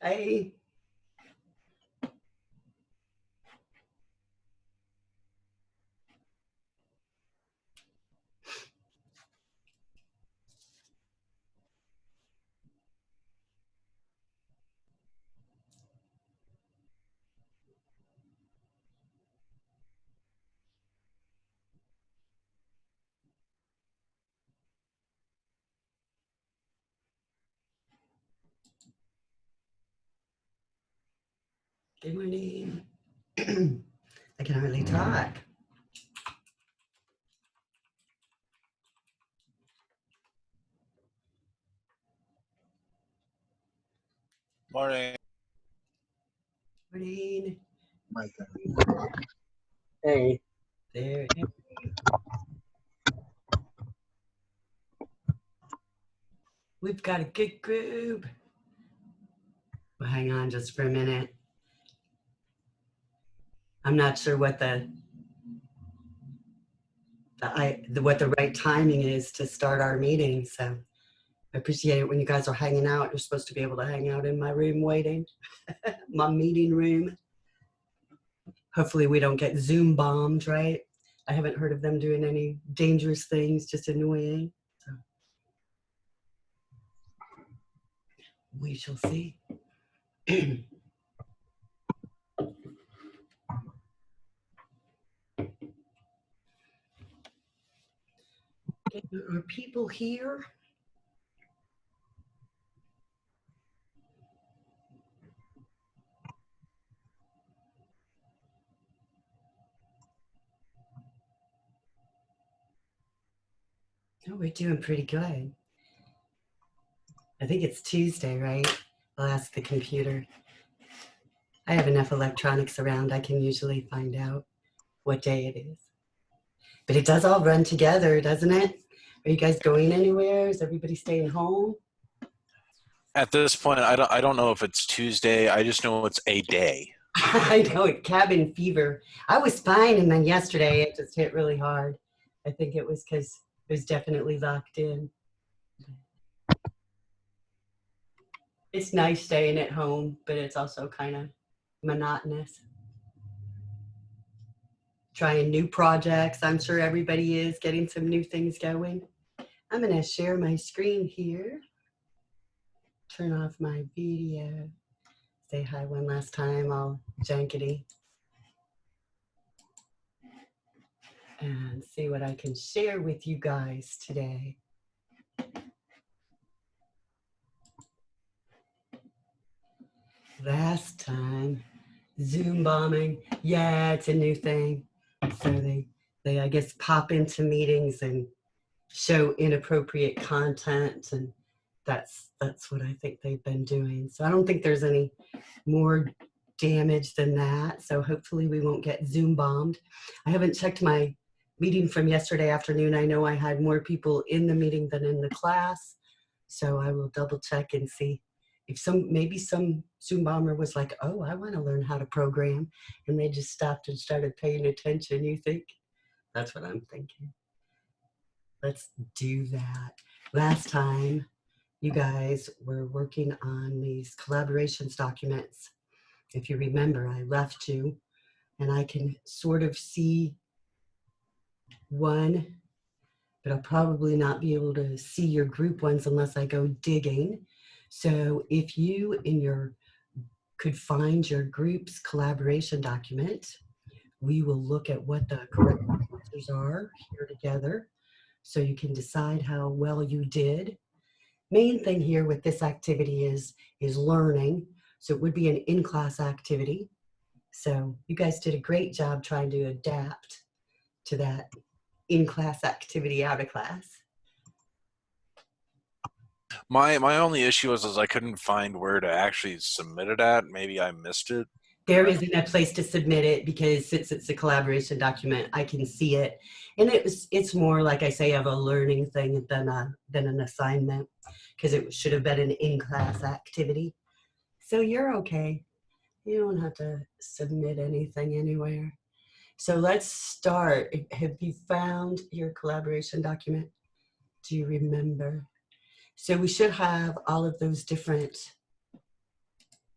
Hi. Good morning. I can hardly talk. Morning. Morning. My turn. Hey. There. We've got a good group. Well, hang on just for a minute. I'm not sure what the right timing is to start our meeting, so I appreciate it when you guys are hanging out. You're supposed to be able to hang out in my room waiting, my meeting room. Hopefully we don't get Zoom bombed, right? I haven't heard of them doing any dangerous things, just annoying. So we shall see. Are people here? Oh, we're doing pretty good. I think it's Tuesday, right? I'll ask the computer. I have enough electronics around, I can usually find out what day it is. But it does all run together, doesn't it? Are you guys going anywhere? Is everybody staying home? At this point, I don't know if it's Tuesday. I just know it's a day. I know it, cabin fever. I was fine, and then yesterday it just hit really hard. I think it was because it was definitely locked in. It's nice staying at home, but it's also kind of monotonous. Trying new projects. I'm sure everybody is getting some new things going. I'm going to share my screen here. Turn off my video. Say hi one last time, all jankety. And see what I can share with you guys today. Last time, Zoom bombing. Yeah, it's a new thing. So they I guess, pop into meetings and show inappropriate content, and that's what I think they've been doing. So I don't think there's any more damage than that. So hopefully we won't get Zoom bombed. I haven't checked my meeting from yesterday afternoon. I know I had more people in the meeting than in the class. So I will double check and see if maybe some Zoom bomber was like, oh, I want to learn how to program. And they just stopped and started paying attention, you think? That's what I'm thinking. Let's do that. Last time, you guys were working on these collaborations documents. If you remember, I left you, and I can sort of see one, but I'll probably not be able to see your group ones unless I go digging. So if you could find your group's collaboration document, we will look at what the correct answers are here together, so you can decide how well you did. Main thing here with this activity is learning. So it would be an in-class activity. So you guys did a great job trying to adapt to that in-class activity out of class. My only issue is I couldn't find where to actually submit it at. Maybe I missed it. There isn't a place to submit it because since it's a collaboration document, I can see it. And it's more, like I say, of a learning thing than an assignment, because it should have been an in-class activity. So you're okay. You don't have to submit anything anywhere. So let's start. Have you found your collaboration document? Do you remember? So we should have all of those different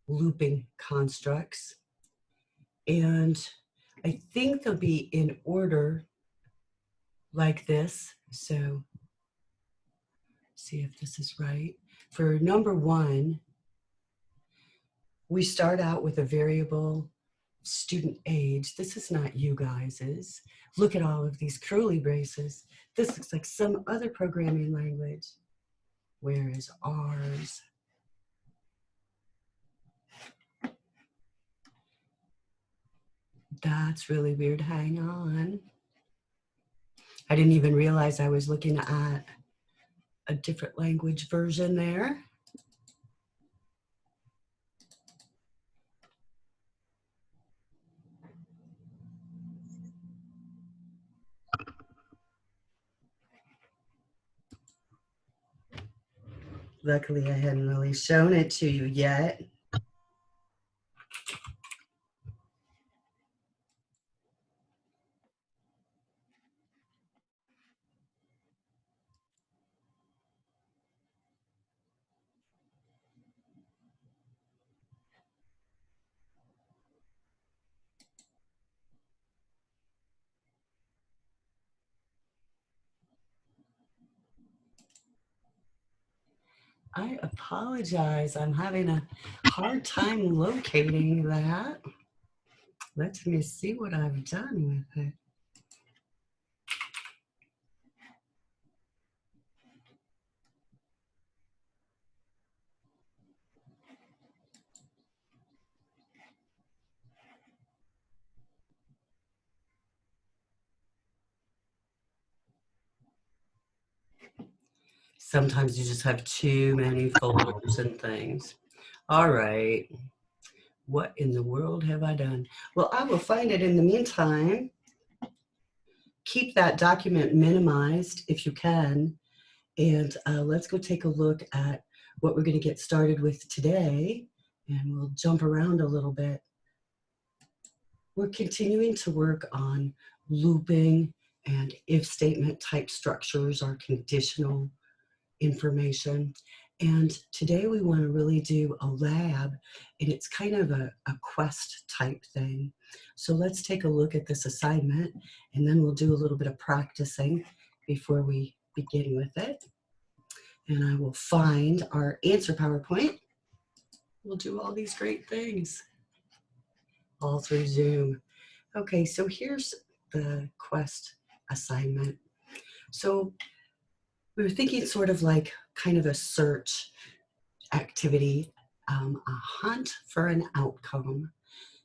looping constructs. And I think they'll be in order like this. So see if this is right. For number 1, we start out with a variable student age. This is not you guys's. Look at all of these curly braces. This looks like some other programming language. Where is ours? That's really weird. Hang on. I didn't even realize I was looking at a different language version there. Luckily, I hadn't really shown it to you yet. I apologize. I'm having a hard time locating that. Let me see what I've done with it. Sometimes you just have too many folders and things. All right. What in the world have I done? Well, I will find it in the meantime. Keep that document minimized if you can. And let's go take a look at what we're going to get started with today. And we'll jump around a little bit. We're continuing to work on looping and if statement type structures, our conditional information. And today we want to really do a lab, and it's kind of a quest type thing. So let's take a look at this assignment, and then we'll do a little bit of practicing before we begin with it. And I will find our answer PowerPoint. We'll do all these great things all through Zoom. Okay, so here's the quest assignment. So we were thinking sort of like kind of a search activity, a hunt for an outcome.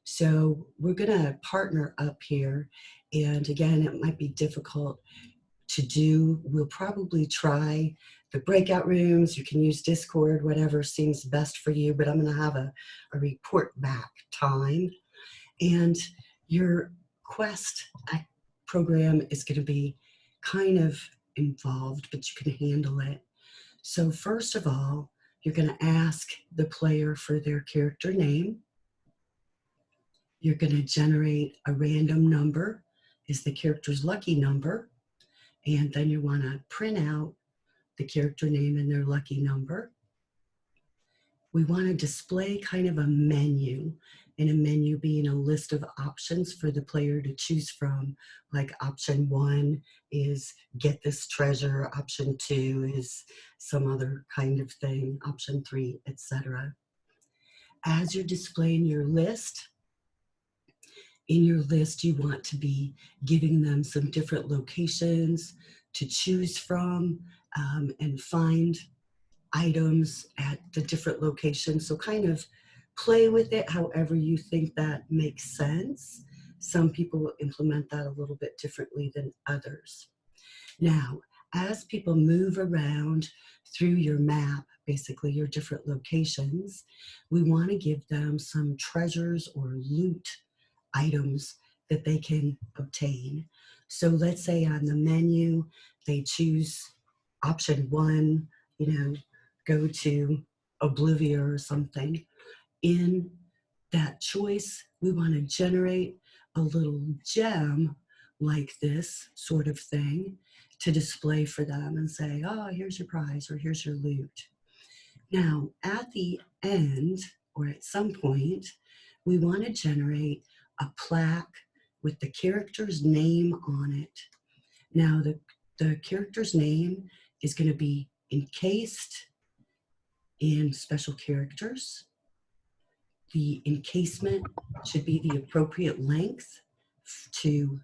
So we're gonna partner up here. And again, it might be difficult to do. We'll probably try the breakout rooms. You can use Discord, whatever seems best for you, but I'm gonna have a report back time. And your quest program is gonna be kind of involved, but you can handle it. So first of all, you're going to ask the player for their character name. You're going to generate a random number is the character's lucky number. And then you want to print out the character name and their lucky number. We want to display kind of a menu, and a menu being a list of options for the player to choose from. Like option 1 is get this treasure, option 2 is some other kind of thing, option 3, etc. As you're displaying your list, in your list you want to be giving them some different locations to choose from and find items at the different locations. So kind of play with it however you think that makes sense. Some people will implement that a little bit differently than others. Now, as people move around through your map, basically your different locations, we want to give them some treasures or loot items that they can obtain. So let's say on the menu, they choose option 1, go to Oblivia or something. In that choice, we want to generate a little gem like this sort of thing to display for them and say, oh, here's your prize or here's your loot. Now, at the end, or at some point, we want to generate a plaque with the character's name on it. Now, the character's name is going to be encased in special characters. The encasement should be the appropriate length to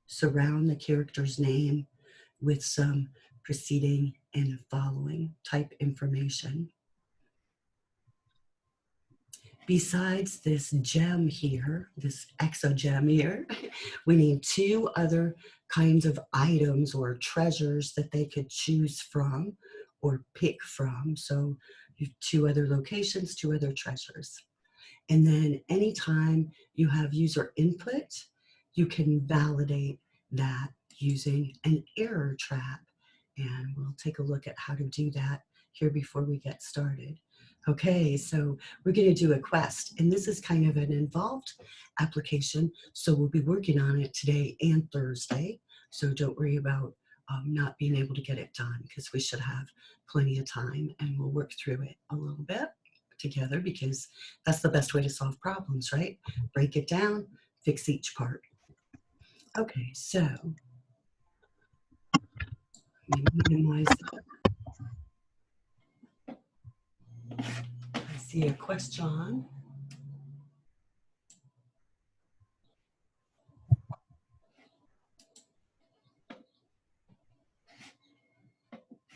surround the character's name with some preceding and following type information. Besides this gem here, this exogem here, we need two other kinds of items or treasures that they could choose from or pick from. So you have two other locations, two other treasures. And then anytime you have user input, you can validate that using an error trap. And we'll take a look at how to do that here before we get started. Okay, so we're going to do a quest, and this is kind of an involved application, so we'll be working on it today and Thursday. So don't worry about not being able to get it done, because we should have plenty of time, and we'll work through it a little bit together, because that's the best way to solve problems, right? Break it down, fix each part. Okay, so minimize that. I see a question.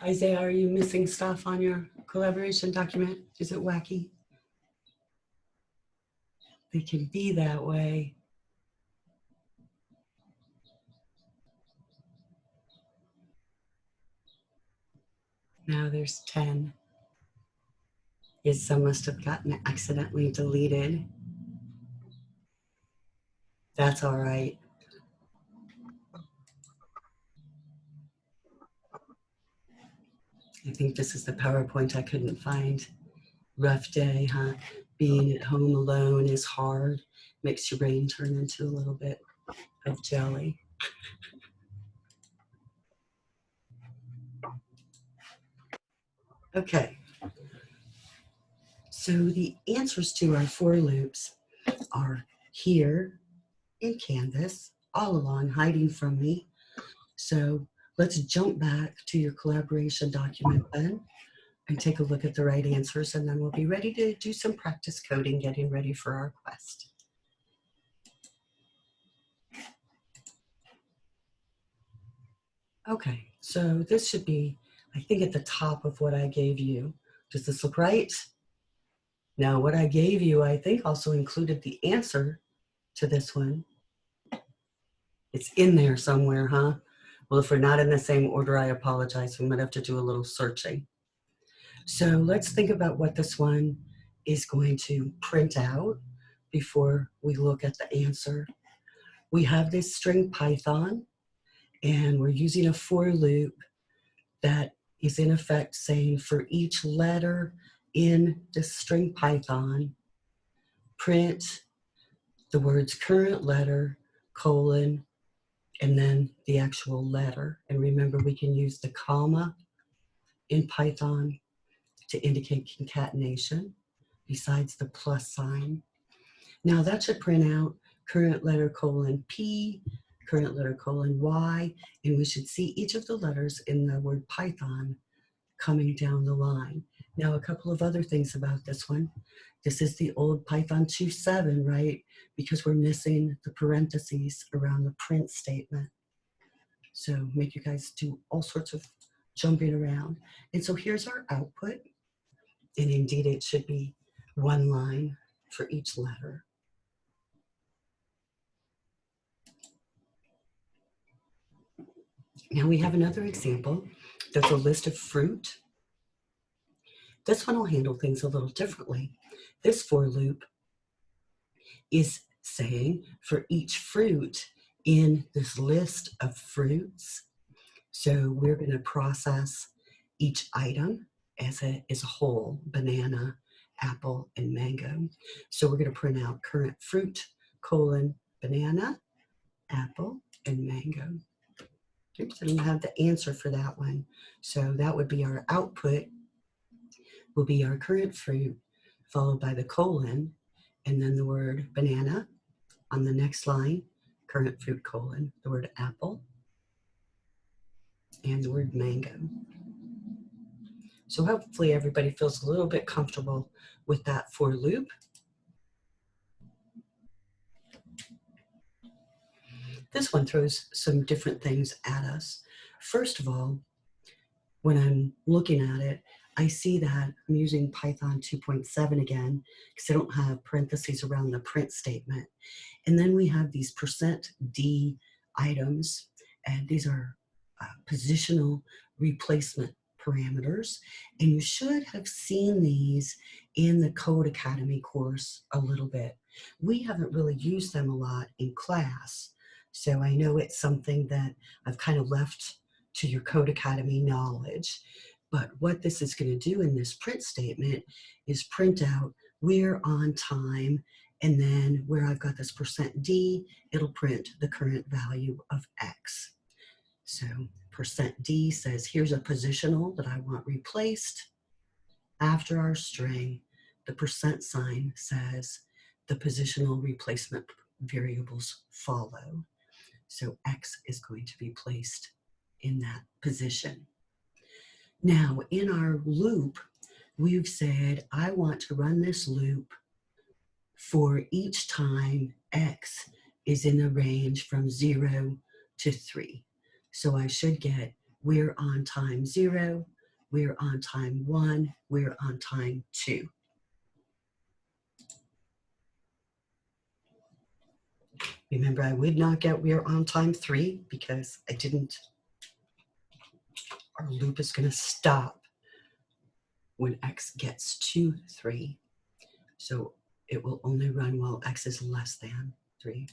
Isaiah, are you missing stuff on your collaboration document? Is it wacky? They can be that way. Now there's 10. Yes, some must have gotten accidentally deleted. That's all right. I think this is the PowerPoint I couldn't find. Rough day, huh? Being at home alone is hard. Makes your brain turn into a little bit of jelly. Okay. So the answers to our for loops are here in Canvas, all along, hiding from me. So let's jump back to your collaboration document then and take a look at the right answers, and then we'll be ready to do some practice coding, getting ready for our quest. Okay, so this should be, I think, at the top of what I gave you. Does this look right? Now, what I gave you, I think, also included the answer to this one. It's in there somewhere, huh? Well, if we're not in the same order, I apologize. We might have to do a little searching. So let's think about what this one is going to print out before we look at the answer. We have this string Python, and we're using a for loop that is in effect saying for each letter in this string Python, print the words current letter, colon, and then the actual letter. And remember, we can use the comma in Python to indicate concatenation besides the plus sign. Now that should print out current letter colon P, current letter colon Y, and we should see each of the letters in the word Python coming down the line. Now, a couple of other things about this one. This is the old Python 2.7, right? Because we're missing the parentheses around the print statement. So make you guys do all sorts of jumping around. And so here's our output. And indeed, it should be one line for each letter. Now we have another example. There's a list of fruit. This one will handle things a little differently. This for loop is saying for each fruit in this list of fruits. So we're going to process each item as a whole, banana, apple, and mango. So we're going to print out current fruit, colon, banana, apple, and mango. Oops, I don't have the answer for that one. So that would be our output, will be our current fruit, followed by the colon, and then the word banana. On the next line, current fruit colon, the word apple, and the word mango. So hopefully everybody feels a little bit comfortable with that for loop. This one throws some different things at us. First of all, when I'm looking at it, I see that I'm using Python 2.7 again because I don't have parentheses around the print statement. And then we have these %D items, and these are positional replacement parameters. And you should have seen these in the Code Academy course a little bit. We haven't really used them a lot in class. So I know it's something that I've kind of left to your Code Academy knowledge. But what this is going to do in this print statement is print out we're on time, and then where I've got this %D, it'll print the current value of X. So %D says here's a positional that I want replaced. After our string, the % says the positional replacement variables follow. So X is going to be placed in that position. Now in our loop, we've said I want to run this loop for each time X is in the range from 0 to 3. So I should get we're on time 0, we're on time 1, we're on time 2. Remember, I would not get we're on time 3 because I didn't. Our loop is going to stop when X gets to 3. So it will only run while X is less than 3.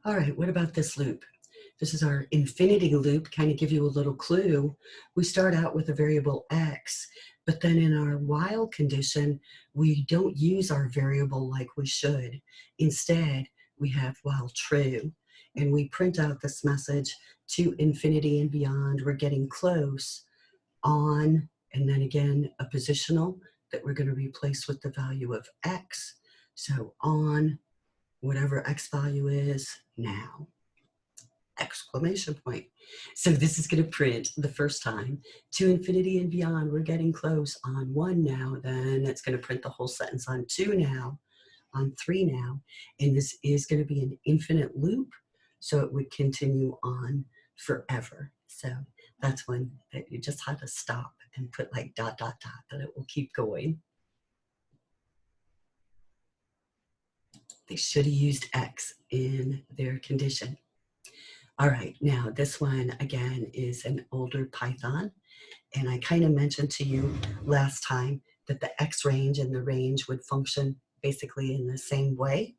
All right, what about this loop? This is our infinity loop, kind of give you a little clue. We start out with a variable X, but then in our while condition, we don't use our variable like we should. Instead, we have while true, and we print out this message to infinity and beyond. We're getting close on, and then again, a positional that we're going to replace with the value of X. So on whatever X value is now. Exclamation point. So this is going to print the first time to infinity and beyond. We're getting close on 1 now. Then it's going to print the whole sentence on 2 now, on 3 now. And this is going to be an infinite loop. So it would continue on forever. So that's one that you just had to stop and put like ... that it will keep going. They should have used X in their condition. All right, now this one again is an older Python, and I kind of mentioned to you last time that the X range and the range would function basically in the same way.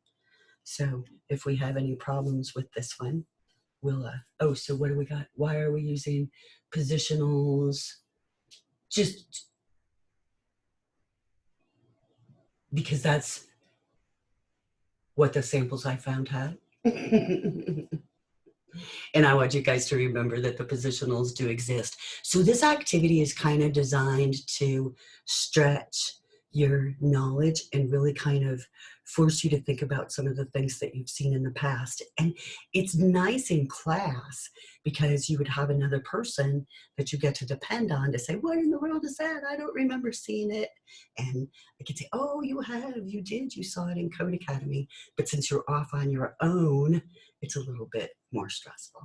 So if we have any problems with this one, we'll, oh, so what do we got? Why are we using positionals? Just because that's what the samples I found had. And I want you guys to remember that the positionals do exist. So this activity is kind of designed to stretch your knowledge and really kind of force you to think about some of the things that you've seen in the past. And it's nice in class because you would have another person that you get to depend on to say, what in the world is that? I don't remember seeing it. And I can say, oh, you have, you did, you saw it in Code Academy. But since you're off on your own, it's a little bit more stressful.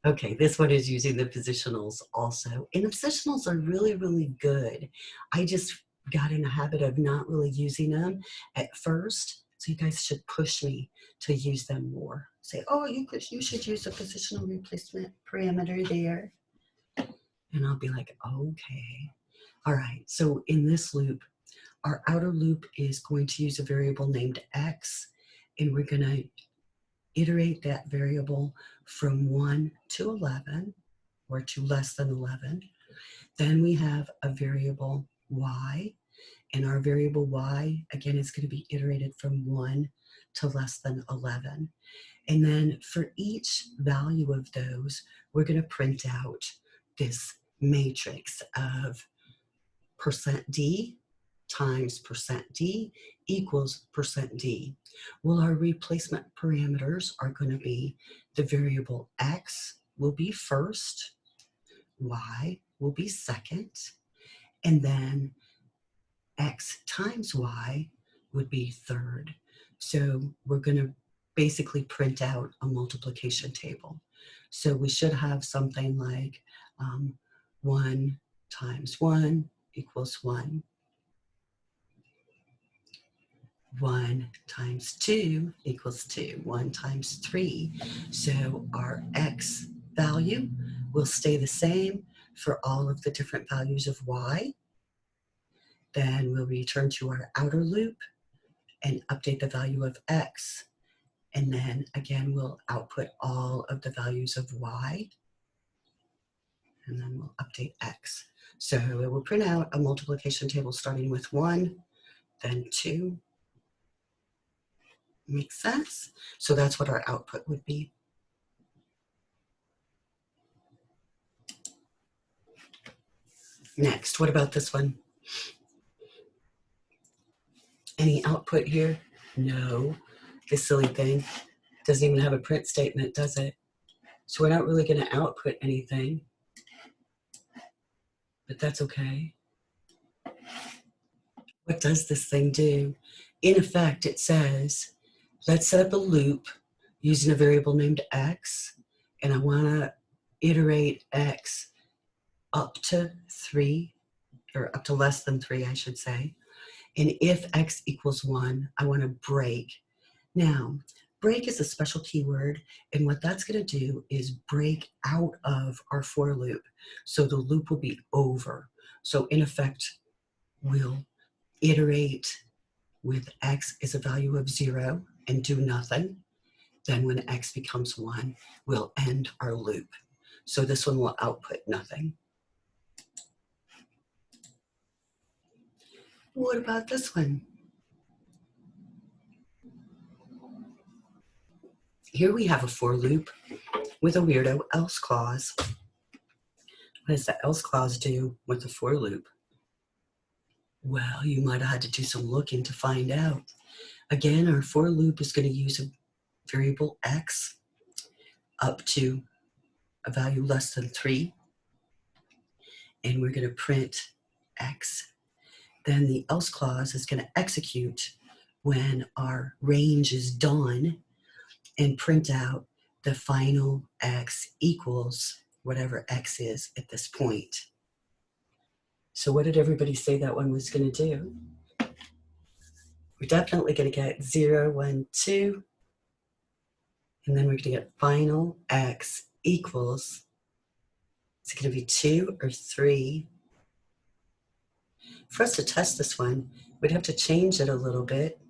Okay, this one is using the positionals also. And the positionals are really, really good. I just got in a habit of not really using them at first. So you guys should push me to use them more. Say, oh, you should use a positional replacement parameter there. And I'll be like, okay. All right, so in this loop, our outer loop is going to use a variable named X, and we're going to iterate that variable from 1 to 11, or to less than 11. Then we have a variable Y, and our variable Y, again, is going to be iterated from 1 to less than 11. And then for each value of those, we're going to print out this matrix of %D times %d equals %d. Well, our replacement parameters are going to be the variable x will be first, y will be second, and then x times y would be third. So we're going to basically print out a multiplication table. So we should have something like 1 times 1 equals 1. 1 times 2 equals 2. 1 times 3. So our x value will stay the same for all of the different values of y. Then we'll return to our outer loop and update the value of x. And then again, we'll output all of the values of y. And then we'll update x. So it will print out a multiplication table starting with 1, then 2. Makes sense? So that's what our output would be. Next, what about this one? Any output here? No. This silly thing doesn't even have a print statement, does it? So we're not really going to output anything, but that's okay. What does this thing do? In effect, it says, let's set up a loop using a variable named x, and I want to iterate x up to 3, or up to less than 3, I should say. And if x equals 1, I want to break. Now, break is a special keyword, and what that's going to do is break out of our for loop. So the loop will be over. So in effect, we'll iterate with x is a value of 0 and do nothing. Then when x becomes 1, we'll end our loop. So this one will output nothing. What about this one? Here we have a for loop with a weirdo else clause. What does the else clause do with the for loop? Well, you might have had to do some looking to find out. Again, our for loop is going to use a variable x up to a value less than 3. And we're going to print x. Then the else clause is going to execute when our range is done and print out the final x equals whatever x is at this point. So what did everybody say that one was going to do? We're definitely going to get 0, 1, 2. And then we're going to get final x equals, is it going to be 2 or 3? For us to test this one, we'd have to change it a little bit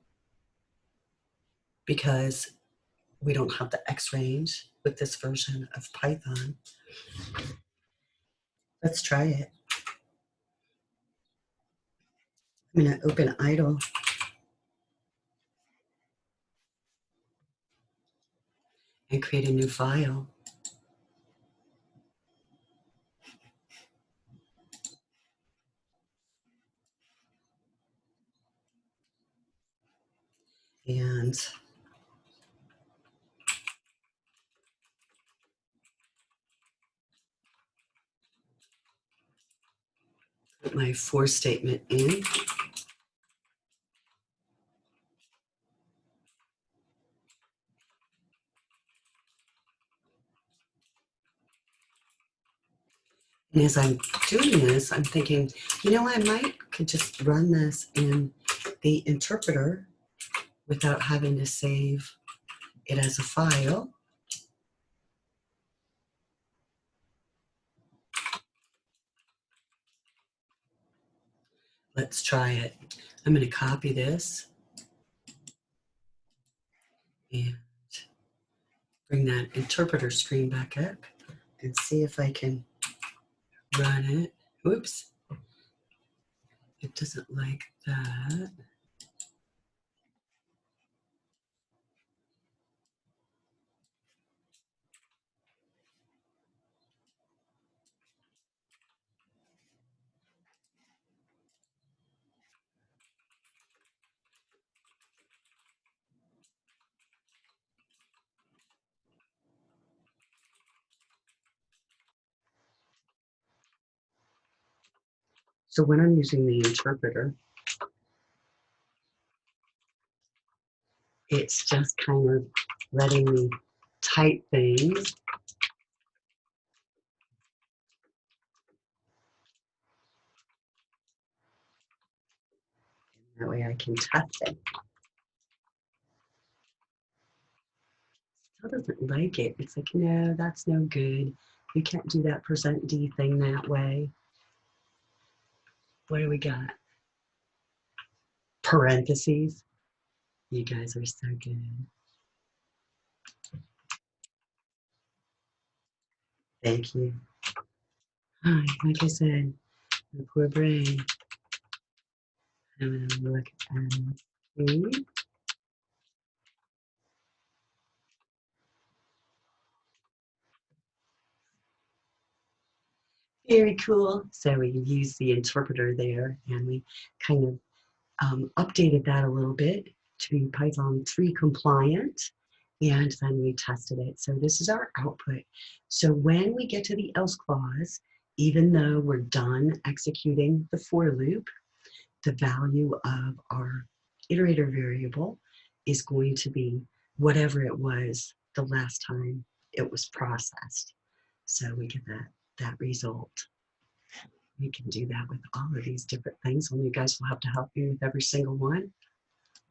because we don't have the X range with this version of Python. Let's try it. I'm going to open idle. And create a new file. And put my for statement in. And as I'm doing this, I'm thinking, you know, I could just run this in the interpreter without having to save it as a file. Let's try it. I'm going to copy this and bring that interpreter screen back up and see if I can run it. Oops. It doesn't like that. So when I'm using the interpreter, it's just kind of letting me type things. That way I can test it. Still doesn't like it. It's like, no, that's no good. You can't do that %D thing that way. What do we got? Parentheses. You guys are so good. Thank you. Hi, like I said, my poor brain. I'm gonna look at it. Very cool. So we use the interpreter there, and we kind of updated that a little bit to be Python 3 compliant, and then we tested it. So this is our output. So when we get to the else clause, even though we're done executing the for loop, the value of our iterator variable is going to be whatever it was the last time it was processed. So we get that result. We can do that with all of these different things, and you guys will have to help me with every single one.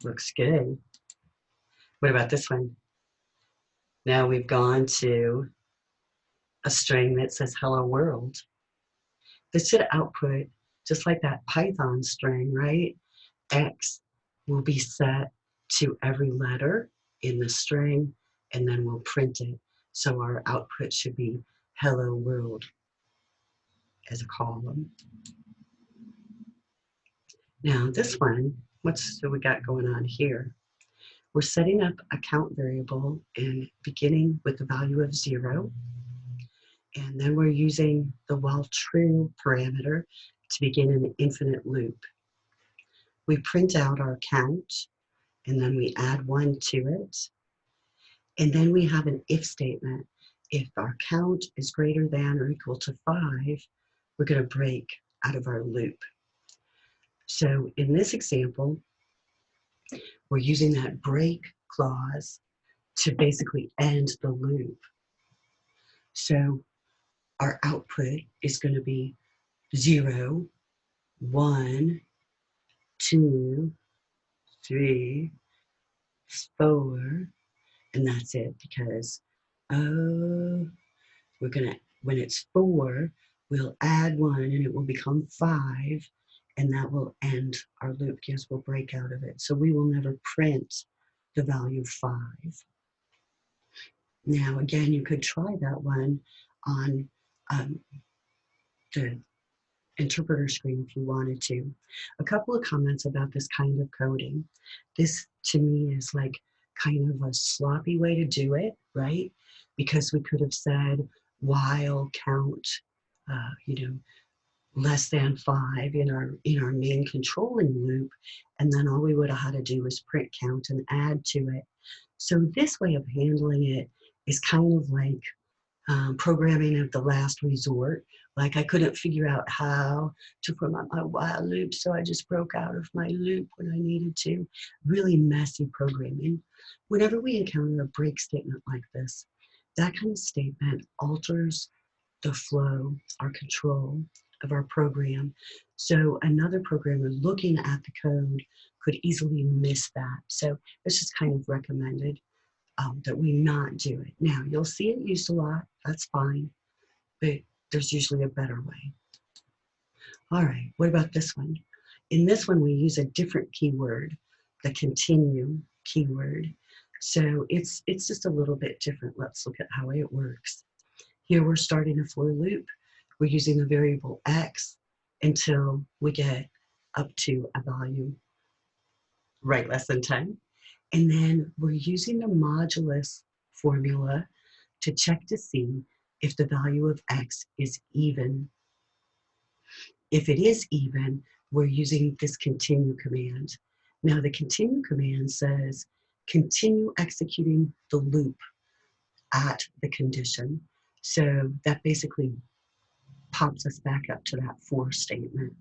Looks good. What about this one? Now we've gone to a string that says hello world. This should output just like that Python string, right? X will be set to every letter in the string, and then we'll print it. So our output should be hello world as a column. Now this one, what's we got going on here? We're setting up a count variable and beginning with the value of 0. And then we're using the while true parameter to begin an infinite loop. We print out our count, and then we add 1 to it. And then we have an if statement. If our count is greater than or equal to 5, we're going to break out of our loop. So in this example, we're using that break clause to basically end the loop. So our output is going to be 0, 1, 2, 3, 4, and that's it, because we're gonna, when it's 4, we'll add 1 and it will become 5, and that will end our loop because we'll break out of it. So we will never print the value 5. Now again, you could try that one on the interpreter screen if you wanted to. A couple of comments about this kind of coding. This to me is like kind of a sloppy way to do it, right? Because we could have said while count, less than 5 in our main controlling loop, and then all we would have had to do was print count and add to it. So this way of handling it is kind of like programming of the last resort. Like I couldn't figure out how to format my while loop, so I just broke out of my loop when I needed to. Really messy programming. Whenever we encounter a break statement like this, that kind of statement alters the flow, our control of our program. So another programmer looking at the code could easily miss that. So it's just kind of recommended that we not do it. Now, you'll see it used a lot, that's fine, but there's usually a better way. All right, what about this one? In this one, we use a different keyword, the continue keyword. So it's just a little bit different. Let's look at how it works. Here we're starting a for loop. We're using the variable x until we get up to a value right less than 10. And then we're using the modulus formula to check to see if the value of x is even. If it is even, we're using this continue command. Now the continue command says continue executing the loop at the condition. So that basically pops us back up to that for statement.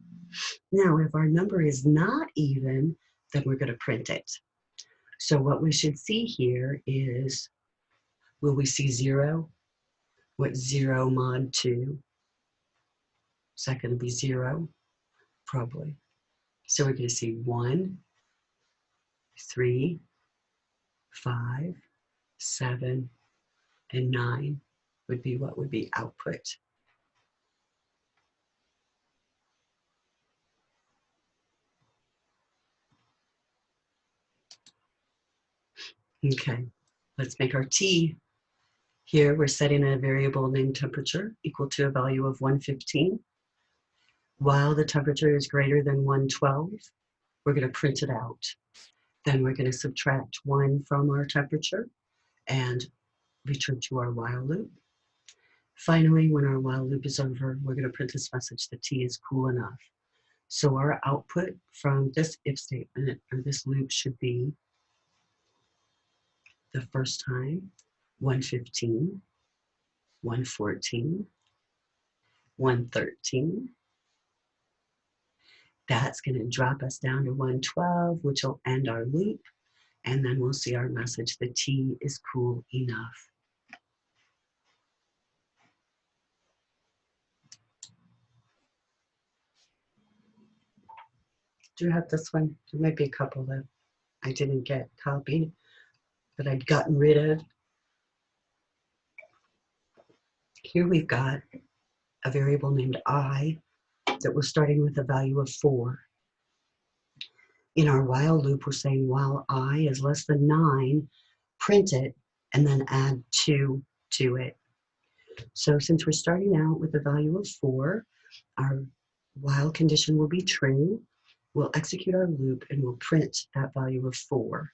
Now, if our number is not even, then we're going to print it. So what we should see here is, will we see 0? What's 0 mod 2? Is that going to be 0? Probably. So we're going to see 1, 3, 5, 7, and 9 would be what would be output. Okay, let's make our T. Here we're setting a variable named temperature equal to a value of 115. While the temperature is greater than 112, we're going to print it out. Then we're going to subtract 1 from our temperature and return to our while loop. Finally, when our while loop is over, we're going to print this message that T is cool enough. So our output from this if statement or this loop should be the first time 115, 114, 113. That's going to drop us down to 112, which will end our loop. And then we'll see our message, the T is cool enough. Do you have this one? There might be a couple that I didn't get copied, that I'd gotten rid of. Here we've got a variable named I that we're starting with a value of 4. In our while loop, we're saying while I is less than 9, print it, and then add 2 to it. So since we're starting out with a value of 4, our while condition will be true. We'll execute our loop and we'll print that value of 4.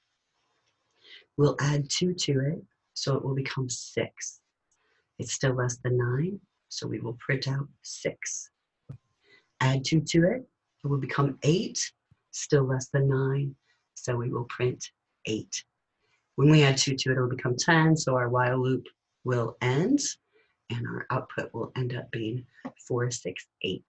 We'll add 2 to it, so it will become 6. It's still less than 9, so we will print out 6. Add 2 to it, it will become 8, still less than 9, so we will print 8. When we add 2 to it, it will become 10, so our while loop will end, and our output will end up being 4, 6, 8.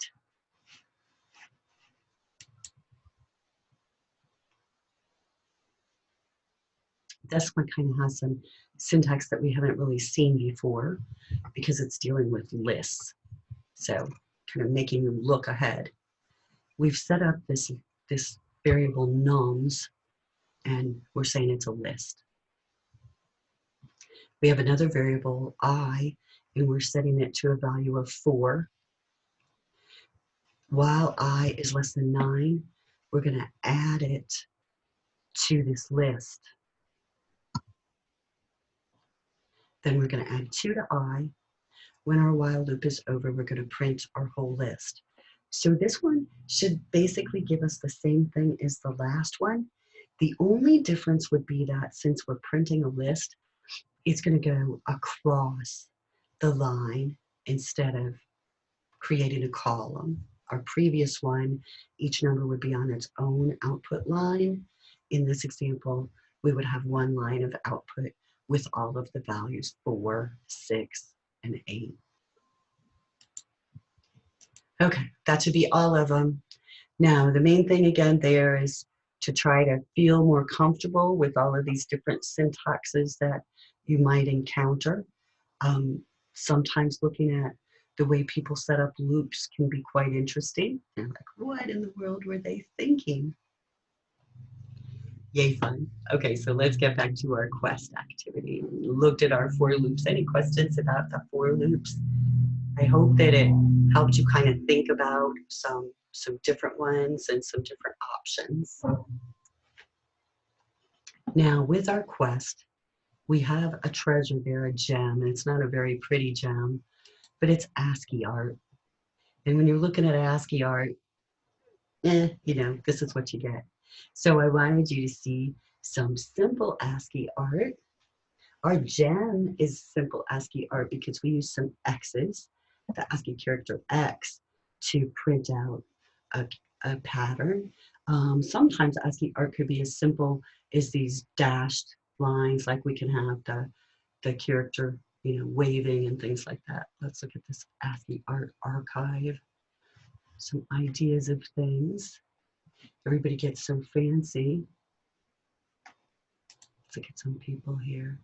This one kind of has some syntax that we haven't really seen before because it's dealing with lists. So kind of making you look ahead. We've set up this variable nums, and we're saying it's a list. We have another variable I, and we're setting it to a value of 4. While I is less than 9, we're going to add it to this list. Then we're going to add 2 to I. When our while loop is over, we're going to print our whole list. So this one should basically give us the same thing as the last one. The only difference would be that since we're printing a list, it's going to go across the line instead of creating a column. Our previous one, each number would be on its own output line. In this example, we would have one line of output with all of the values 4, 6, and 8. Okay, that should be all of them. Now, the main thing again there is to try to feel more comfortable with all of these different syntaxes that you might encounter. Sometimes looking at the way people set up loops can be quite interesting. And like, what in the world were they thinking? Yay, fun. Okay, so let's get back to our quest activity. We looked at our for loops. Any questions about the for loops? I hope that it helped you kind of think about some different ones and some different options. Now, with our quest, we have a treasure there, a gem, and it's not a very pretty gem, but it's ASCII art. And when you're looking at ASCII art, you know, this is what you get. So I wanted you to see some simple ASCII art. Our gem is simple ASCII art because we use some X's, the ASCII character X, to print out a pattern. Sometimes ASCII art could be as simple as these dashed lines, like we can have the character, you know, waving and things like that. Let's look at this ASCII art archive. some ideas of things. Everybody gets so fancy. Let's look at some people here.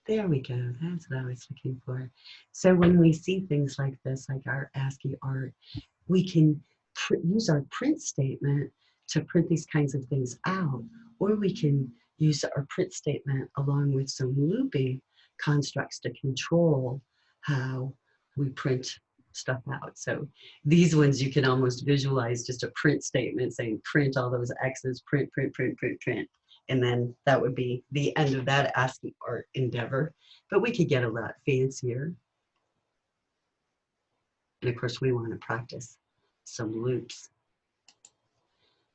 There we go. That's what I was looking for. So when we see things like this, like our ASCII art, we can use our print statement to print these kinds of things out, or we can use our print statement along with some looping constructs to control how we print stuff out. So these ones you can almost visualize just a print statement saying print all those X's, print, print, print, print, print. And then that would be the end of that ASCII art endeavor. But we could get a lot fancier. And of course, we want to practice some loops.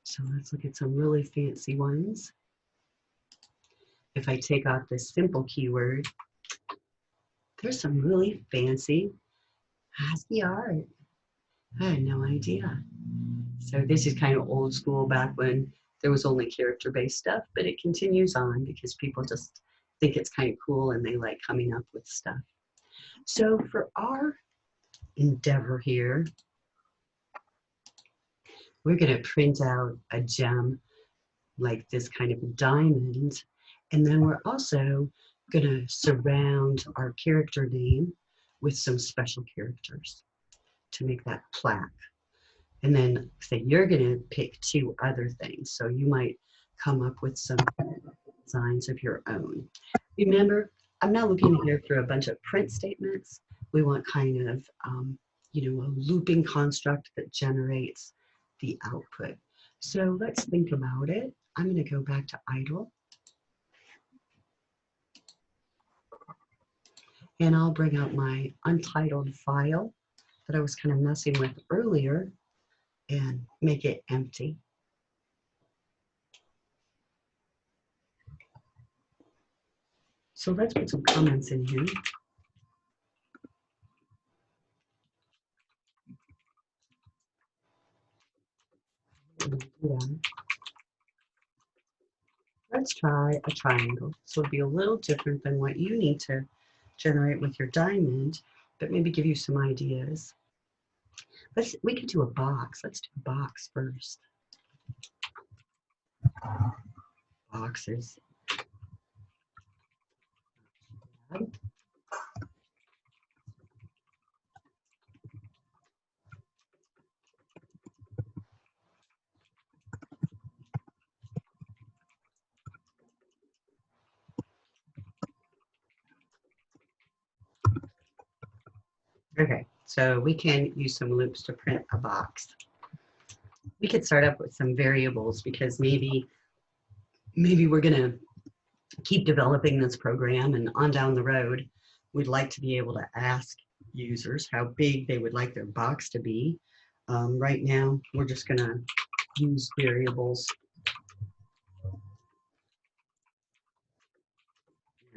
So let's look at some really fancy ones. If I take off this simple keyword, there's some really fancy ASCII art. I had no idea. So this is kind of old school, back when there was only character-based stuff, but it continues on because people just think it's kind of cool and they like coming up with stuff. So for our endeavor here, we're going to print out a gem like this kind of a diamond, and then we're also going to surround our character name with some special characters to make that plaque. And then say you're going to pick two other things, so you might come up with some designs of your own. Remember, I'm not looking here for a bunch of print statements. We want kind of you know, a looping construct that generates the output. So let's think about it. I'm going to go back to idle. And I'll bring out my untitled file that I was kind of messing with earlier and make it empty. So let's put some comments in here. Yeah. Let's try a triangle. So it'll be a little different than what you need to generate with your diamond, but maybe give you some ideas. We could do a box. Let's do a box first. Boxes. Okay, so we can use some loops to print a box. We could start up with some variables because maybe we're gonna keep developing this program, and on down the road, we'd like to be able to ask users how big they would like their box to be. Right now, we're just gonna use variables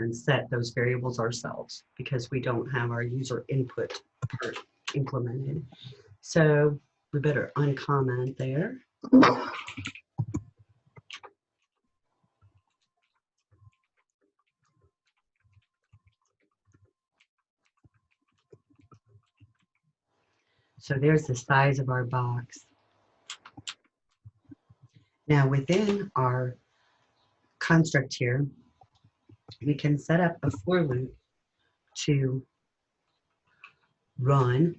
and set those variables ourselves because we don't have our user input part implemented. So we better uncomment there. So there's the size of our box. Now within our construct here, we can set up a for loop to run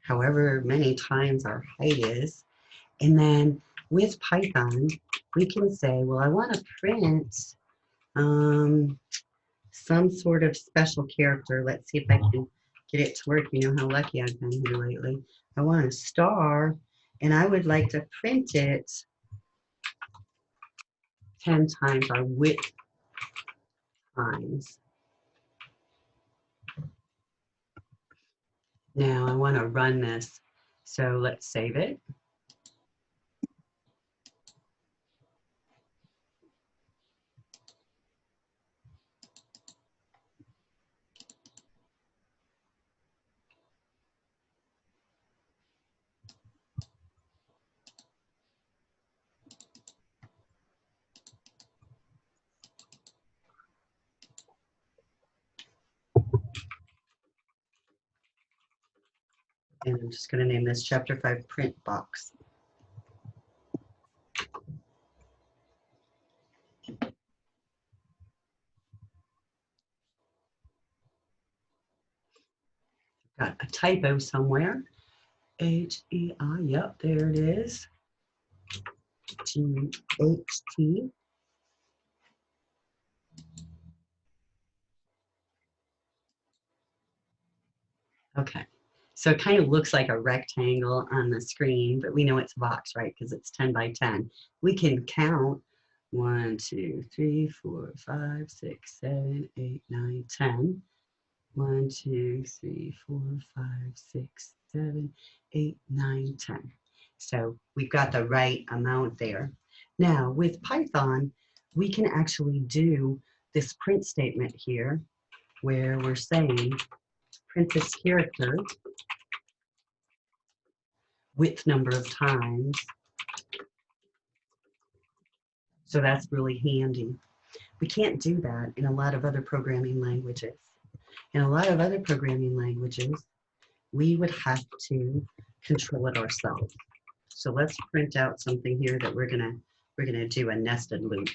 however many times our height is. And then with Python, we can say, well, I want to print some sort of special character. Let's see if I can get it to work. You know how lucky I've been here lately. I want a star, and I would like to print it 10 times our width times. Now I want to run this. So let's save it. And I'm just going to name this Chapter 5 print box. Got a typo somewhere. H-E-I, yep, there it is. G-H-T. Okay, so it kind of looks like a rectangle on the screen, but we know it's a box, right? Because it's 10 by 10. We can count 1, 2, 3, 4, 5, 6, 7, 8, 9, 10. 1, 2, 3, 4, 5, 6, 7, 8, 9, 10. So we've got the right amount there. Now with Python, we can actually do this print statement here where we're saying print this character width number of times. So that's really handy. We can't do that in a lot of other programming languages. In a lot of other programming languages, we would have to control it ourselves. So let's print out something here that we're gonna do a nested loop.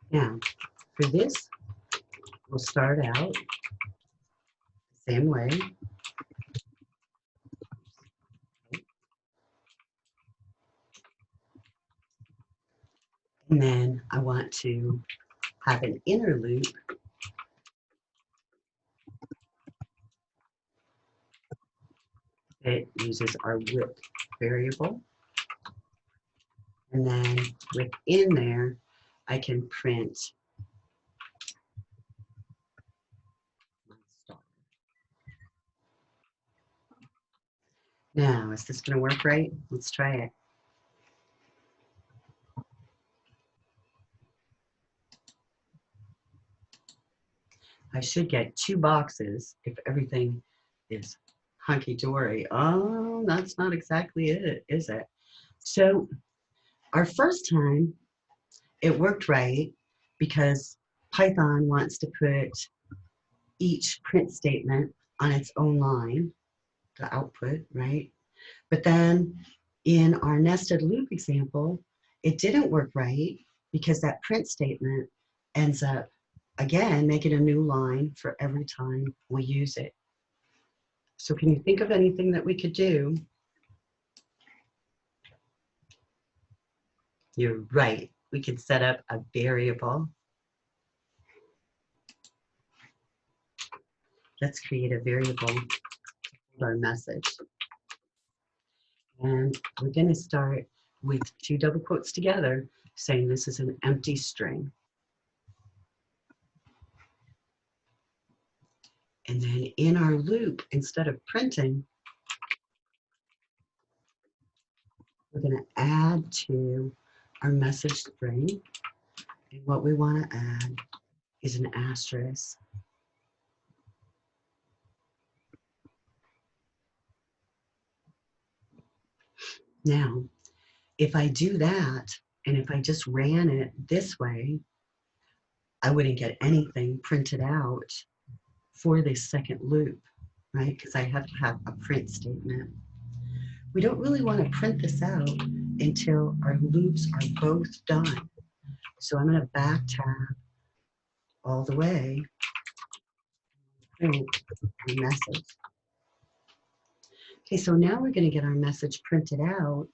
Now, for this, we'll start out the same way. And then I want to have an inner loop that uses our width variable. And then within there, I can print my star. Now, is this going to work right? Let's try it. I should get 2 boxes if everything is hunky-dory. Oh, that's not exactly it, is it? So our first time, it worked right because Python wants to put each print statement on its own line, the output, right? But then in our nested loop example, it didn't work right because that print statement ends up, again, making a new line for every time we use it. So can you think of anything that we could do? You're right. We could set up a variable. Let's create a variable for our message. And we're going to start with 2 double quotes together, saying this is an empty string. And then in our loop, instead of printing, we're going to add to our message string. And what we want to add is an asterisk. Now, if I do that, and if I just ran it this way, I wouldn't get anything printed out for this second loop, right? Because I have to have a print statement. We don't really want to print this out until our loops are both done. So I'm going to back tab all the way, print the message. Okay, so now we're going to get our message printed out,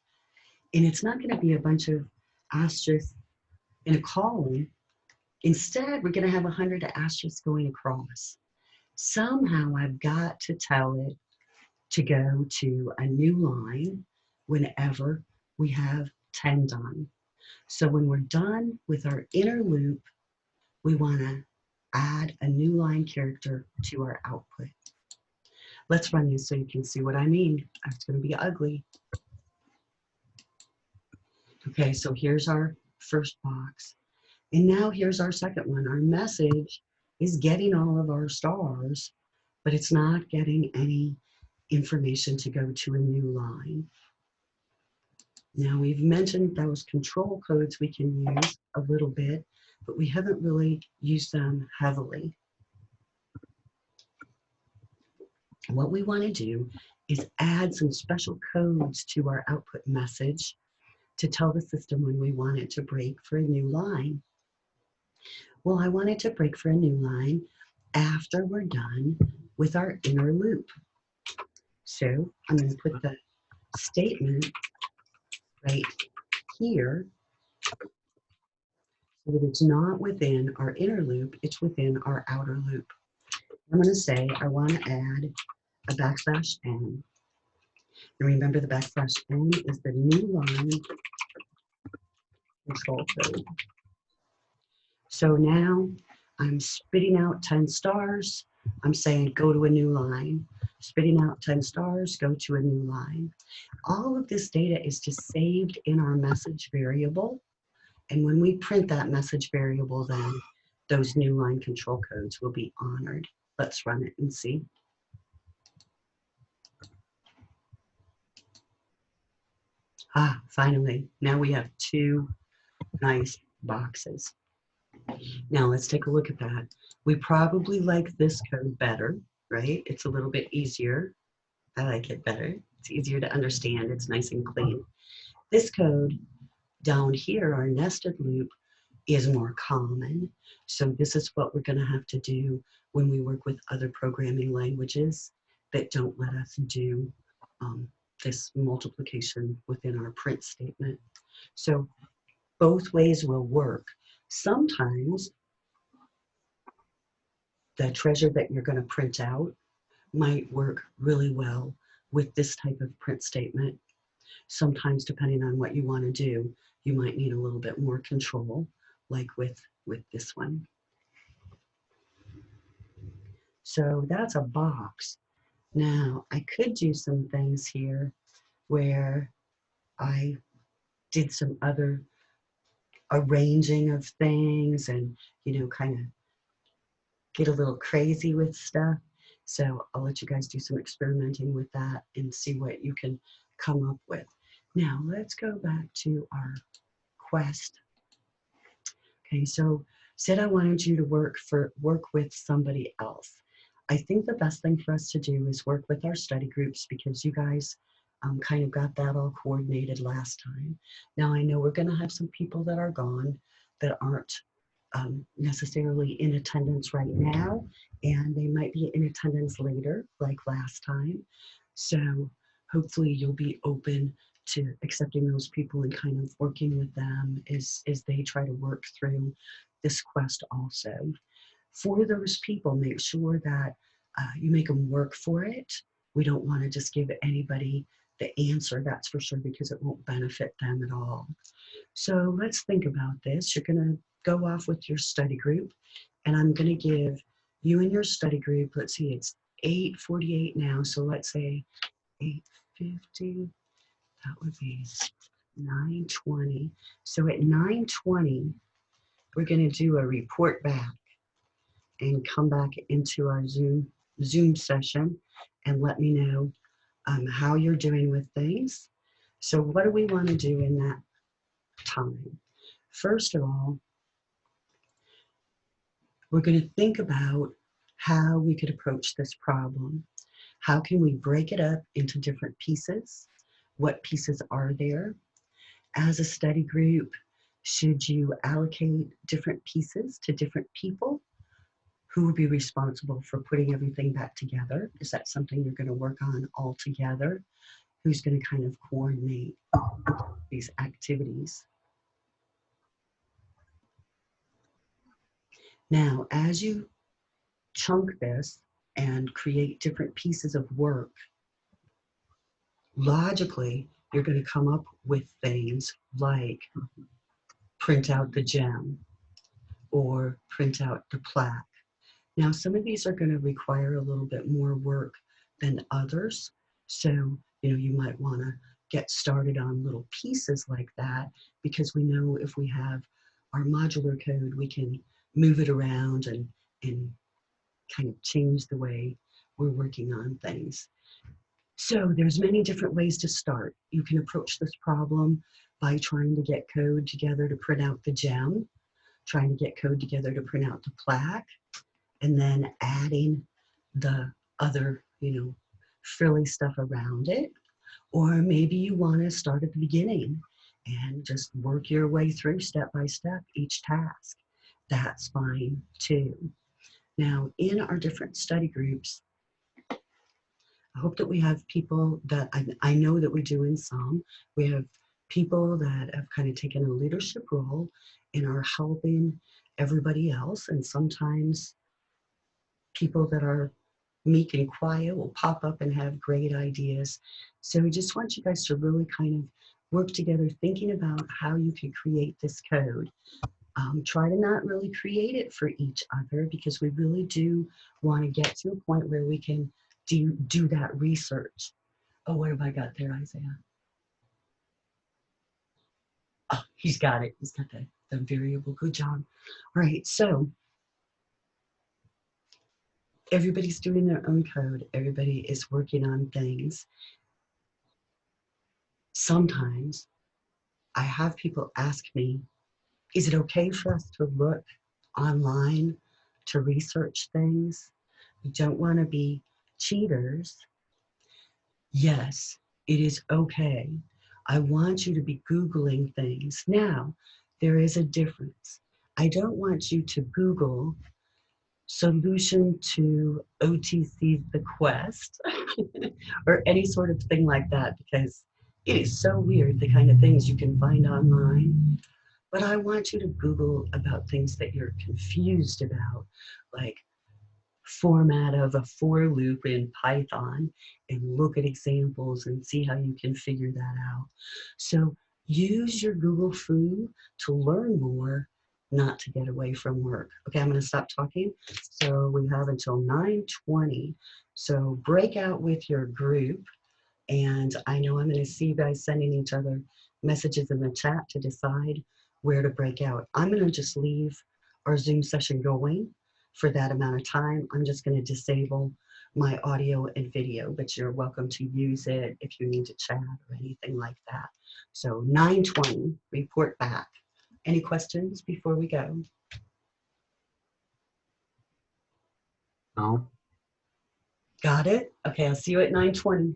and it's not going to be a bunch of asterisks in a column. Instead, we're going to have 100 asterisks going across. Somehow I've got to tell it to go to a new line whenever we have 10 done. So when we're done with our inner loop, we want to add a new line character to our output. Let's run this so you can see what I mean. It's going to be ugly. Okay, so here's our first box. And now here's our second one. Our message is getting all of our stars, but it's not getting any information to go to a new line. Now we've mentioned those control codes we can use a little bit, but we haven't really used them heavily. What we want to do is add some special codes to our output message to tell the system when we want it to break for a new line. Well, I want it to break for a new line after we're done with our inner loop. So I'm going to put the statement right here so that it's not within our inner loop, it's within our outer loop. I'm going to say I want to add a backslash n. And remember, the backslash n is the new line control code. So now I'm spitting out 10 stars. I'm saying go to a new line. Spitting out 10 stars, go to a new line. All of this data is just saved in our message variable. And when we print that message variable, then those new line control codes will be honored. Let's run it and see. Ah, finally, now we have 2 nice boxes. Now let's take a look at that. We probably like this code better, right? It's a little bit easier. I like it better. It's easier to understand. It's nice and clean. This code down here, our nested loop, is more common. So this is what we're going to have to do when we work with other programming languages that don't let us do this multiplication within our print statement. So both ways will work. Sometimes the treasure that you're going to print out might work really well with this type of print statement. Sometimes, depending on what you want to do, you might need a little bit more control, like with this one. So that's a box. Now, I could do some things here where I did some other arranging of things and, you know, kind of get a little crazy with stuff. So I'll let you guys do some experimenting with that and see what you can come up with. Now let's go back to our quest. Okay, so said I wanted you to work with somebody else. I think the best thing for us to do is work with our study groups because you guys kind of got that all coordinated last time. Now I know we're going to have some people that are gone that aren't necessarily in attendance right now, and they might be in attendance later, like last time. So hopefully you'll be open to accepting those people and kind of working with them as they try to work through this quest also. For those people, make sure that you make them work for it. We don't want to just give anybody the answer, that's for sure, because it won't benefit them at all. So let's think about this. You're going to go off with your study group, and I'm going to give you and your study group, let's see, it's 8:48 now, so let's say 8:50, that would be 9:20. So at 9:20, we're going to do a report back and come back into our Zoom session and let me know how you're doing with things. So what do we want to do in that time? First of all, we're going to think about how we could approach this problem. How can we break it up into different pieces? What pieces are there? As a study group, should you allocate different pieces to different people? Who will be responsible for putting everything back together? Is that something you're going to work on all together? Who's going to kind of coordinate these activities? Now, as you chunk this and create different pieces of work, logically, you're going to come up with things like print out the gem or print out the plaque. Now, some of these are going to require a little bit more work than others. So, you know, you might want to get started on little pieces like that, because we know if we have our modular code, we can move it around and kind of change the way we're working on things. So there's many different ways to start. You can approach this problem by trying to get code together to print out the gem, trying to get code together to print out the plaque, and then adding the other, frilly stuff around it. Or maybe you want to start at the beginning and just work your way through step by step each task. That's fine too. Now, in our different study groups, I hope that we have people that I know that we do in some. We have people that have kind of taken a leadership role and are helping everybody else. And sometimes people that are meek and quiet will pop up and have great ideas. So we just want you guys to really kind of work together thinking about how you can create this code. Try to not really create it for each other because we really do want to get to a point where we can do that research. Oh, what have I got there, Isaiah? Oh, he's got it. He's got the variable. Good job. All right, so everybody's doing their own code. Everybody is working on things. Sometimes I have people ask me, is it okay for us to look online to research things? We don't want to be cheaters. Yes, it is okay. I want you to be Googling things. Now, there is a difference. I don't want you to Google solution to OTC the Quest or any sort of thing like that because it is so weird the kind of things you can find online. But I want you to Google about things that you're confused about, like format of a for loop in Python, and look at examples and see how you can figure that out. So use your Google Foo to learn more, not to get away from work. Okay, I'm going to stop talking. So we have until 9:20. So break out with your group. And I know I'm going to see you guys sending each other messages in the chat to decide where to break out. I'm going to just leave our Zoom session going for that amount of time. I'm just going to disable my audio and video, but you're welcome to use it if you need to chat or anything like that. So 9:20, report back. Any questions before we go? No. Got it? Okay, I'll see you at 9:20.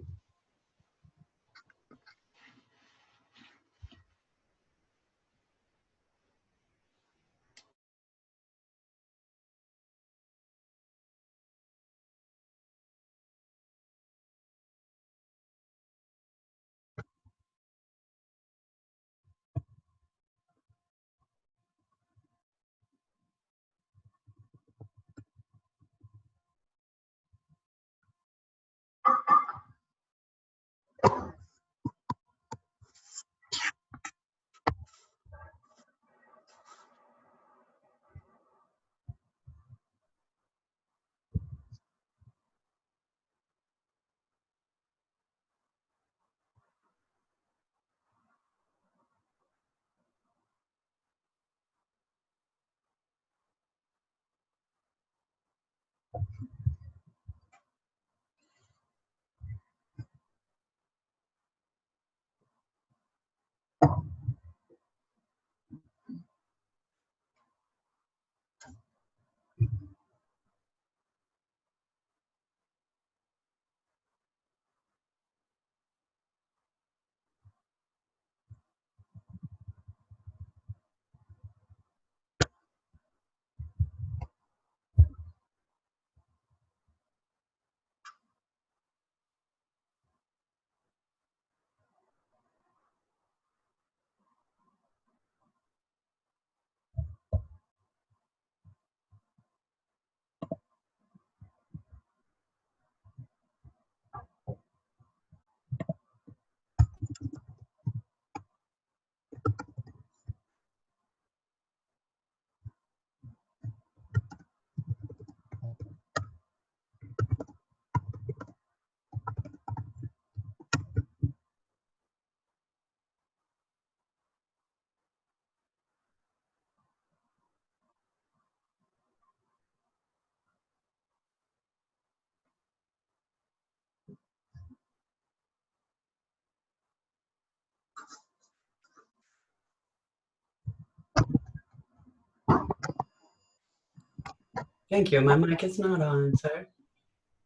Thank you. My mic is not on, so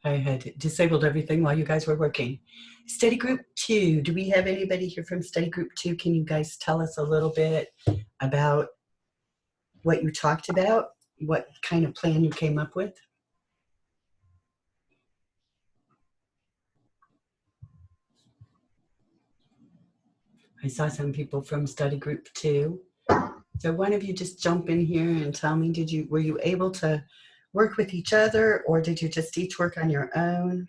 I had disabled everything while you guys were working. Study group 2. Do we have anybody here from study group 2? Can you guys tell us a little bit about what you talked about? What kind of plan you came up with? I saw some people from study group 2. So one of you just jump in here and tell me, were you able to work with each other, or did you just each work on your own?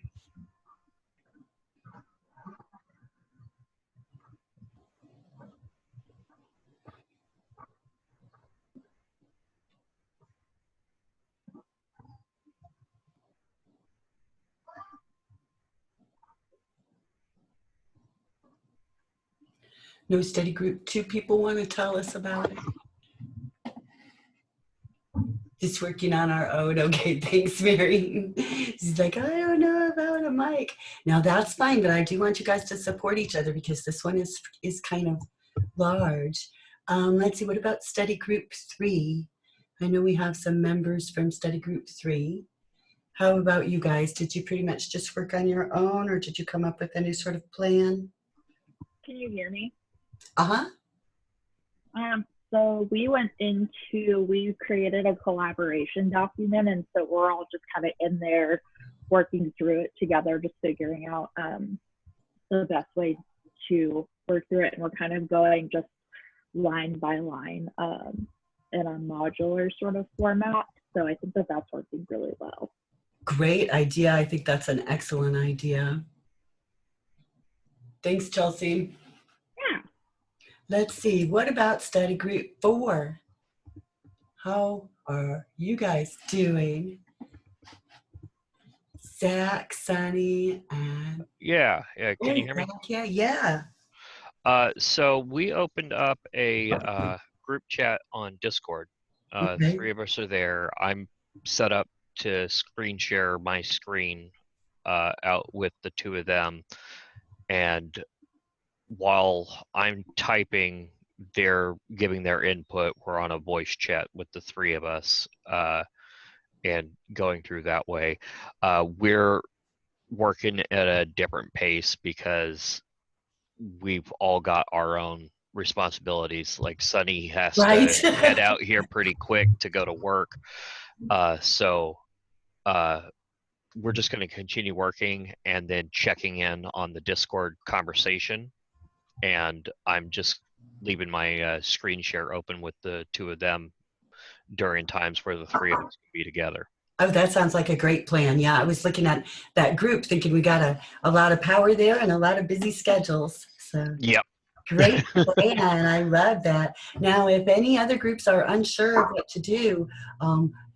No study group 2 people want to tell us about it? Just working on our own. Okay, thanks, Mary. She's like, I don't know about a mic. Now that's fine, but I do want you guys to support each other because this one is kind of large. Let's see, what about study group 3? I know we have some members from study group 3. How about you guys? Did you pretty much just work on your own, or did you come up with any sort of plan? Can you hear me? Uh-huh. So we created a collaboration document, and so we're all just kind of in there working through it together, just figuring out the best way to work through it. And we're kind of going just line by line in a modular sort of format. So I think that that's working really well. Great idea. I think that's an excellent idea. Thanks, Chelsea. Yeah. Let's see. What about study group 4? How are you guys doing? Zach, Sunny, and Yeah. Can you hear me? Zach, yeah. So we opened up a group chat on Discord. Okay. 3 of us are there. I'm set up to screen share my screen out with the 2 of them, and while I'm typing, they're giving their input. We're on a voice chat with the 3 of us and going through that way. We're working at a different pace because we've all got our own responsibilities. Like Sunny has to head out here pretty quick to go to work. So we're just going to continue working and then checking in on the Discord conversation. And I'm just leaving my screen share open with the 2 of them during times where the 3 of us can be together. Oh, that sounds like a great plan. Yeah, I was looking at that group thinking we got a lot of power there and a lot of busy schedules. So yep. Great plan. I love that. Now, if any other groups are unsure of what to do,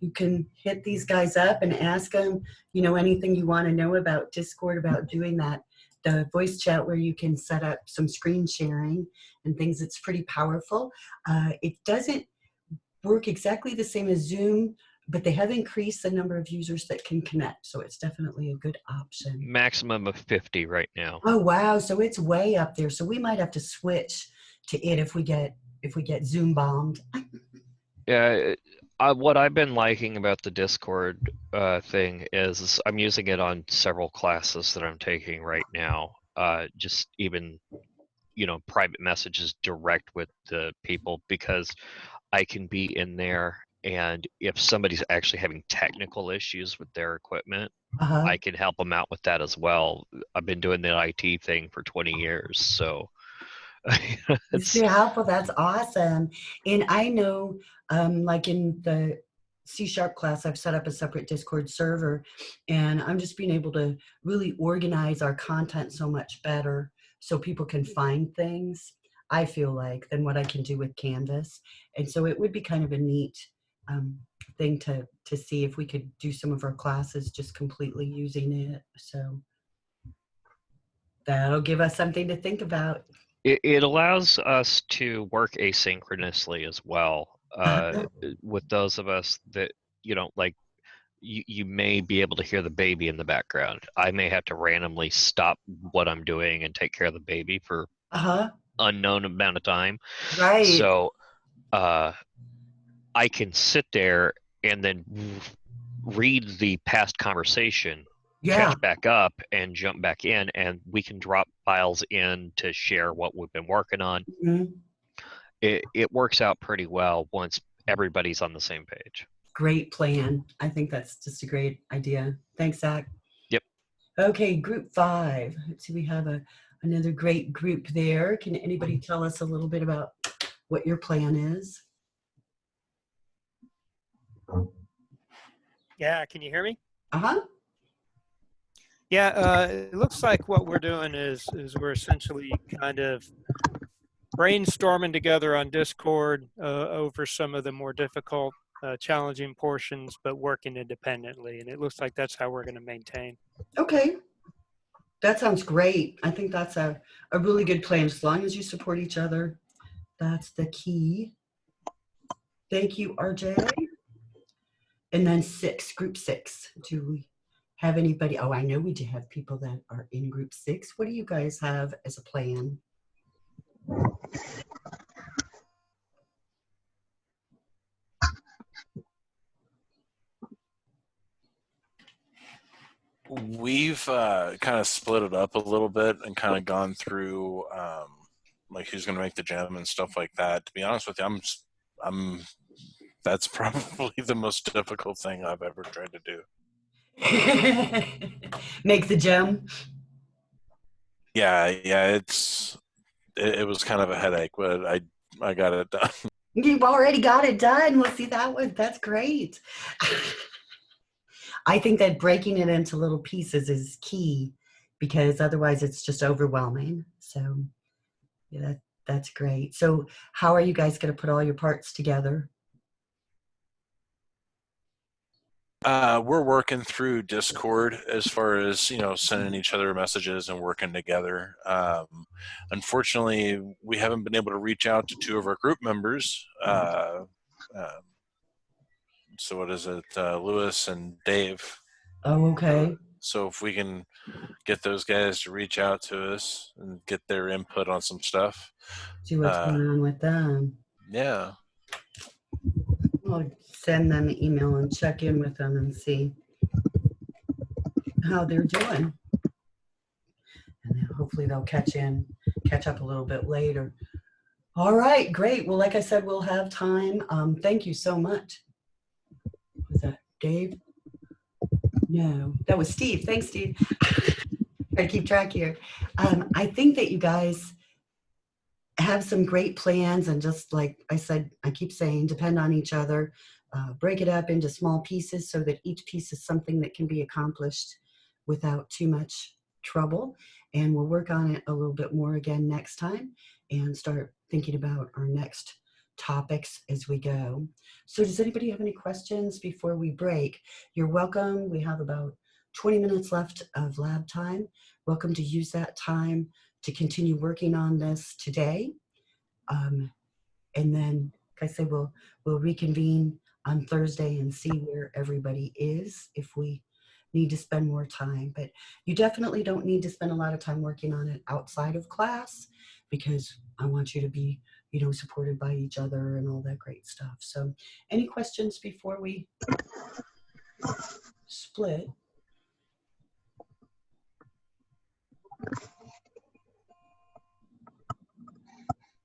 you can hit these guys up and ask them, anything you want to know about Discord, about doing that, the voice chat where you can set up some screen sharing and things. It's pretty powerful. It doesn't work exactly the same as Zoom, but they have increased the number of users that can connect. So it's definitely a good option. Maximum of 50 right now. Oh, wow. So it's way up there. So we might have to switch to it if we get Zoom bombed. Yeah. What I've been liking about the Discord thing is I'm using it on several classes that I'm taking right now. Just even, private messages direct with the people, because I can be in there, and if somebody's actually having technical issues with their equipment, I can help them out with that as well. I've been doing the IT thing for 20 years, so it's very helpful. That's awesome. And I know, like in the C# class, I've set up a separate Discord server, and I'm just being able to really organize our content so much better so people can find things, I feel like, than what I can do with Canvas. And so it would be kind of a neat thing to see if we could do some of our classes just completely using it. So that'll give us something to think about. It allows us to work asynchronously as well. With those of us that, like, you may be able to hear the baby in the background. I may have to randomly stop what I'm doing and take care of the baby for unknown amount of time. Right. So I can sit there and then read the past conversation, Yeah. catch back up, and jump back in, and we can drop files in to share what we've been working on. Mhm. It works out pretty well once everybody's on the same page. Great plan. I think that's just a great idea. Thanks, Zach. Yep. Okay, group 5. Let's see, we have another great group there. Can anybody tell us a little bit about what your plan is? Yeah, can you hear me? Uh-huh. Yeah, it looks like what we're doing is we're essentially kind of brainstorming together on Discord over some of the more difficult, challenging portions, but working independently. And it looks like that's how we're going to maintain. Okay. That sounds great. I think that's a really good plan. As long as you support each other, that's the key. Thank you, RJ. And then 6, group 6. Do we have anybody? Oh, I know we do have people that are in group 6. What do you guys have as a plan? We've kind of split it up a little bit and kind of gone through like who's going to make the gem and stuff like that. To be honest with you, I'm that's probably the most difficult thing I've ever tried to do. Make the gem. Yeah, it was kind of a headache, but I got it done. You've already got it done. Well, see, that's great. I think that breaking it into little pieces is key because otherwise it's just overwhelming. So yeah, that's great. So how are you guys going to put all your parts together? We're working through Discord as far as, sending each other messages and working together. Unfortunately, we haven't been able to reach out to 2 of our group members. So what is it, Lewis and Dave? Oh, okay. So if we can get those guys to reach out to us and get their input on some stuff. See what's going on with them. Yeah. I'll send them an email and check in with them and see how they're doing. And then hopefully they'll catch up a little bit later. All right, great. Well, like I said, we'll have time. Thank you so much. Was that Dave? No, that was Steve. Thanks, Steve. Try to keep track here. I think that you guys have some great plans, and just like I said, I keep saying, depend on each other. Break it up into small pieces so that each piece is something that can be accomplished without too much trouble. And we'll work on it a little bit more again next time and start thinking about our next topics as we go. So does anybody have any questions before we break? You're welcome. We have about 20 minutes left of lab time. Welcome to use that time to continue working on this today. And then, like I say, we'll reconvene on Thursday and see where everybody is if we need to spend more time. But you definitely don't need to spend a lot of time working on it outside of class, because I want you to be, supported by each other and all that great stuff. So any questions before we split?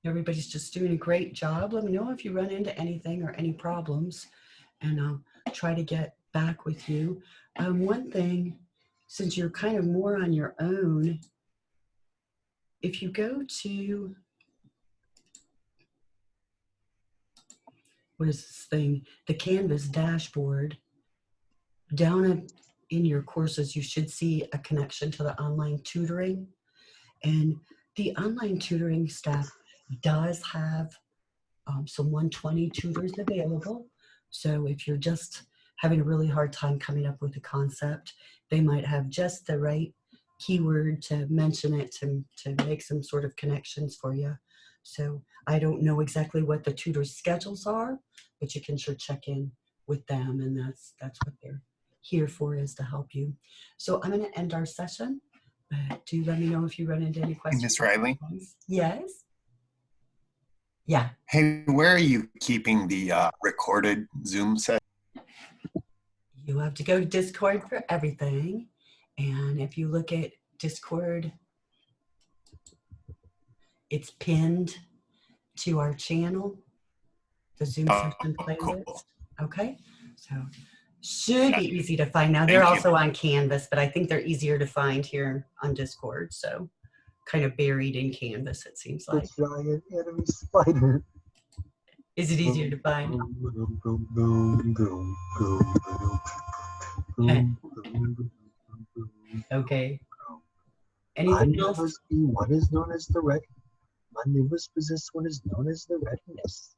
Everybody's just doing a great job. Let me know if you run into anything or any problems, and I'll try to get back with you. One thing, since you're kind of more on your own, if you go to, what is this thing? The Canvas dashboard, down in your courses, you should see a connection to the online tutoring. And the online tutoring staff does have some 120 tutors available. So if you're just having a really hard time coming up with a concept, they might have just the right keyword to mention it to make some sort of connections for you. So I don't know exactly what the tutor's schedules are, but you can sure check in with them, and that's what they're here for, is to help you. So I'm going to end our session, but do let me know if you run into any questions. Miss Riley? Yes? Yeah. Hey, where are you keeping the recorded Zoom set? you have to go to Discord for everything. And if you look at Discord, it's pinned to our channel, the Zoom session playlist. Okay, so should be easy to find. Now they're also on Canvas, but I think they're easier to find here on Discord. So kind of buried in Canvas, it seems like. The giant enemy spider. Is it easier to find? Okay. Anything else? What is known as the red? My newest possessed one is known as the redness.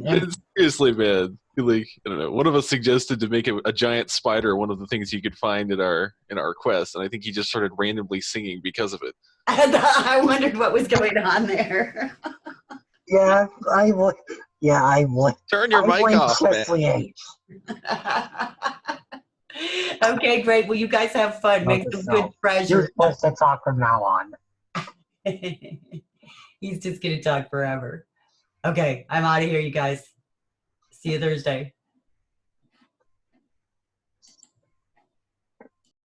Yeah. Seriously, man. Like, I don't know. One of us suggested to make a giant spider one of the things you could find in our quest, and I think he just started randomly singing because of it. I wondered what was going on there. Yeah, I would. Yeah, I would. Turn your mic off, man. Okay, great. Well, you guys have fun. Make some good You're treasure. supposed to talk from now on. He's just going to talk forever. Okay, I'm out of here, you guys. See you Thursday.